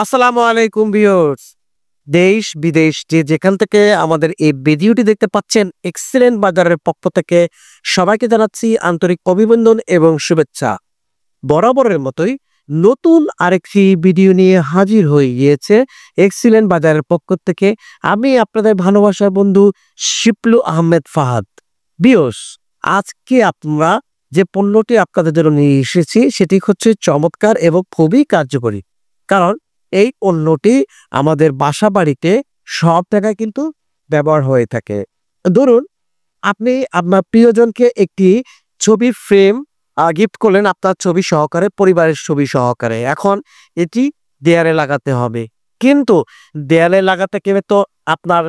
আসসালামু আলাইকুম ভিউয়ার্স। দেশ বিদেশ যে যেখান থেকে আমাদের এই ভিডিওটি দেখতে পাচ্ছেন, এক্সেলেন্ট বাজারের পক্ষ থেকে সবাইকে জানাচ্ছি আন্তরিক অভিনন্দন এবং শুভেচ্ছা। বরাবরের মতোই নতুন আরেকটি ভিডিও নিয়ে হাজির হয়ে গিয়েছে এক্সেলেন্ট বাজারের পক্ষ থেকে আমি আপনাদের ভালোবাসার বন্ধু শিপলু আহমেদ ফাহাদ। ভিউয়ার্স, আজকে আমরা যে পণ্যটি আপনাদের জন্য নিয়ে এসেছি সেটি হচ্ছে চমৎকার এবং খুবই কার্যকরী। কারণ এই পণ্যটি আমাদের বাসা বাড়িতে সব জায়গায় কিন্তু ব্যবহার হয়ে থাকে। ধরুন, আপনি আপনার প্রিয়জনকে একটি ছবির ফ্রেম গিফট করলেন, আপনার ছবি সহকারে, পরিবারের ছবি সহকারে। এখন এটি দেয়ালে লাগাতে হবে, কিন্তু দেয়ালে লাগাতে গেলে তো আপনার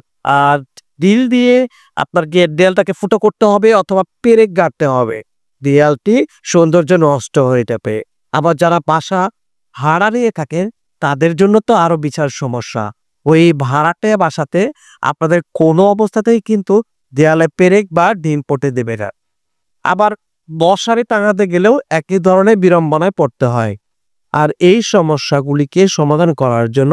ডিল দিয়ে আপনার দেয়ালটাকে ফুটো করতে হবে অথবা পেরেক গাড়তে হবে। দেয়ালটি সৌন্দর্য নষ্ট হয়ে যাবে। আবার যারা বাসা ভাড়া নিয়ে থাকেন তাদের জন্য তো আরো বিশাল সমস্যা। ওই ভাড়াটে বাসাতে আপনাদের কোনো অবস্থাতেই কিন্তু দেয়ালে পেরেক বা ডিম পড়তে দেবে না। আবার মশারি টাঙাতে গেলেও একই ধরনের বিড়ম্বনায় পড়তে হয়। আর এই সমস্যাগুলিকে সমাধান করার জন্য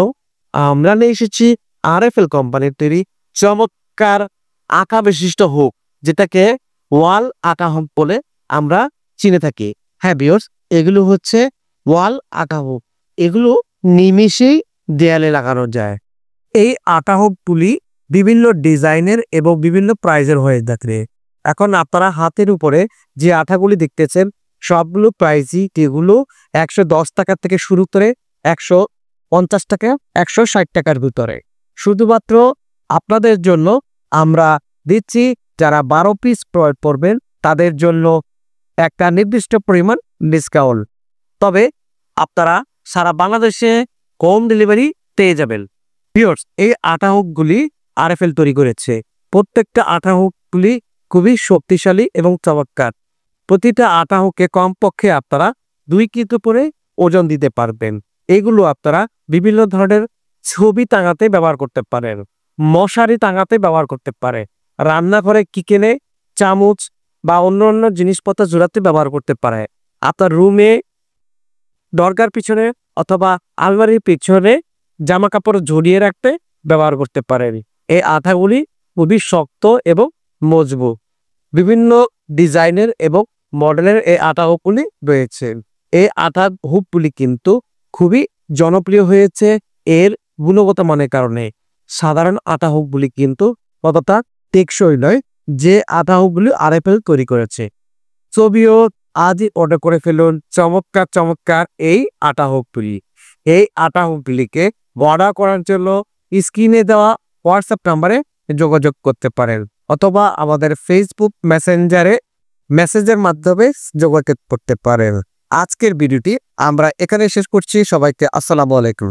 আমরা নিয়ে এসেছি আরএফএল কোম্পানির তৈরি চমৎকার আঁকা বিশিষ্ট হুক, যেটাকে ওয়াল আঁকা হুক বলে আমরা চিনে থাকি। হ্যাঁ ভিউয়ার্স, এগুলো হচ্ছে ওয়াল আঁকা হুক। এগুলো নিমিষেই দেয়ালে লাগানো যায়। এই আঁকা হুকগুলি বিভিন্ন ডিজাইনের এবং বিভিন্ন প্রাইজের হয়ে থাকে। এখন আপনারা হাতের উপরে যে আঠাগুলি দেখতেছেন সবগুলো প্রাইসই, যেগুলো 110 টাকা থেকে শুরু করে 150 টাকা, 160 টাকার ভিতরে। শুধুমাত্র আপনাদের জন্য আমরা দিচ্ছি, যারা 12 পিস ক্রয় করবেন তাদের জন্য একটা নির্দিষ্ট পরিমাণ ডিসকাউন্ট। তবে আপনারা সারা বাংলাদেশে হোম ডেলিভারি পেয়ে যাবেন। ভিউয়ার্স, এই আটা হুকগুলি আরএফএল তৈরি করেছে। প্রত্যেকটা আটা হুকগুলি খুবই শক্তিশালী এবং চমৎকার। প্রতিটা আটা হুকে কমপক্ষে আপনারা 2 কেজি করে ওজন দিতে পারবেন। এগুলো আপনারা বিভিন্ন ধরনের ছবি টাঙাতে ব্যবহার করতে পারেন, মশারি টাঙাতে ব্যবহার করতে পারে, রান্নাঘরে কিচেনে চামচ বা অন্য জিনিসপত্র জোড়াতে ব্যবহার করতে পারে, আপনার রুমে দরজার পিছনে অথবা আলমারির পিছনে জামা কাপড় ঝুলিয়ে রাখতে ব্যবহার করতে পারেন। এই আঠাগুলি খুবই শক্ত এবং মজবুত। বিভিন্ন ডিজাইনের এবং মডেলের এই আটা হুকগুলি রয়েছে। এই আটা হুকগুলি কিন্তু খুবই জনপ্রিয় হয়েছে এর গুণগত মানের কারণে। সাধারণ আটা হুকগুলি কিন্তু ততটা টেকসই নয়, যে আটা হুকগুলি আরএফএল তৈরি করেছে। ছবিও আজই অর্ডার করে ফেলুন চমৎকার চমৎকার এই আটা হুকগুলি। এই আটা হুকগুলিকে অর্ডার করার জন্য স্ক্রিনে দেওয়া হোয়াটসঅ্যাপ নাম্বারে যোগাযোগ করতে পারেন, অথবা আমাদের ফেসবুক মেসেঞ্জারে মেসেজের মাধ্যমে যোগাযোগ করতে পারেন। আজকের ভিডিওটি আমরা এখানে শেষ করছি। সবাইকে আসসালামু আলাইকুম।